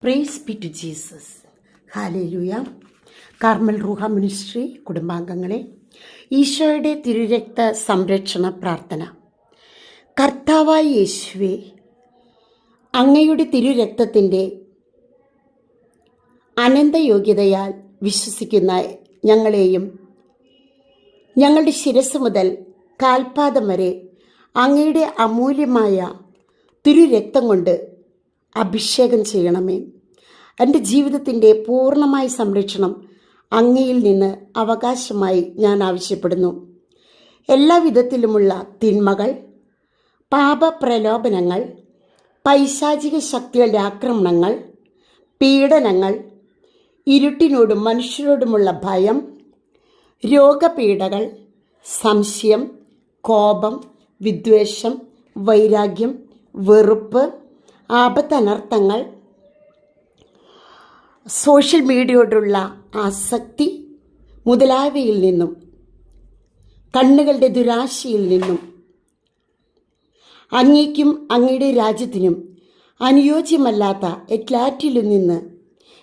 Price be to Jesus. Hallelujah. Carmel Ruha ministry കുടുംബാംഗങ്ങളെ, ഈശോയുടെ തിരുരക്ത സംരക്ഷണ പ്രാർത്ഥന. കർത്താവായ യേശുവേ, അങ്ങയുടെ തിരുരക്തത്തിൻ്റെ അനന്തയോഗ്യതയാൽ വിശ്വസിക്കുന്ന ഞങ്ങളെയും ഞങ്ങളുടെ ശിരസ് മുതൽ കാൽപാദം വരെ അങ്ങയുടെ അമൂല്യമായ തിരുരക്തം കൊണ്ട് അഭിഷേകം ചെയ്യണമേ. എൻ്റെ ജീവിതത്തിൻ്റെ പൂർണ്ണമായ സംരക്ഷണം അങ്ങയിൽ നിന്ന് അവകാശമായി ഞാൻ ആവശ്യപ്പെടുന്നു. എല്ലാ വിധത്തിലുമുള്ള തിന്മകൾ, പാപപ്രലോഭനങ്ങൾ, പൈശാചിക ശക്തികളുടെ ആക്രമണങ്ങൾ, പീഡനങ്ങൾ, ഇരുട്ടിനോടും മനുഷ്യരോടുമുള്ള ഭയം, രോഗപീഠകൾ, സംശയം, കോപം, വിദ്വേഷം, വൈരാഗ്യം, വെറുപ്പ്, ആപത്തനർത്ഥങ്ങൾ, സോഷ്യൽ മീഡിയയോടുള്ള ആസക്തി മുതലായവയിൽ നിന്നും, കണ്ണുകളുടെ ദുരാശയിൽ നിന്നും, അങ്ങേക്കും അങ്ങയുടെ രാജ്യത്തിനും അനുയോജ്യമല്ലാത്ത എല്ലാറ്റിലും നിന്ന്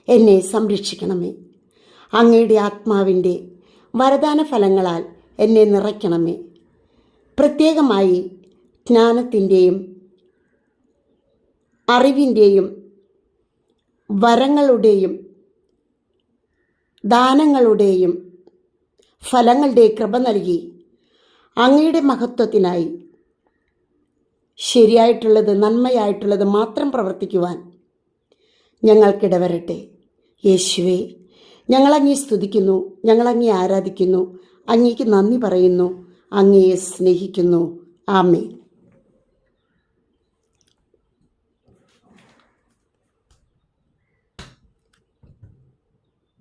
എന്നെ സംരക്ഷിക്കണമേ. അങ്ങയുടെ ആത്മാവിൻ്റെ വരദാന ഫലങ്ങളാൽ എന്നെ നിറയ്ക്കണമേ. പ്രത്യേകമായി ജ്ഞാനത്തിൻ്റെയും അറിവിൻ്റെയും വരങ്ങളുടെയും ദാനങ്ങളുടെയും ഫലങ്ങളുടെ കൃപ നൽകി അങ്ങയുടെ മഹത്വത്തിനായി ശരിയായിട്ടുള്ളത്, നന്മയായിട്ടുള്ളത് മാത്രം പ്രവർത്തിക്കുവാൻ ഞങ്ങൾക്കിടവരട്ടെ. യേശുവേ, ഞങ്ങളങ്ങേ സ്തുതിക്കുന്നു, ഞങ്ങളങ്ങേ ആരാധിക്കുന്നു, അങ്ങേക്ക് നന്ദി പറയുന്നു, അങ്ങയെ സ്നേഹിക്കുന്നു. ആമേൻ.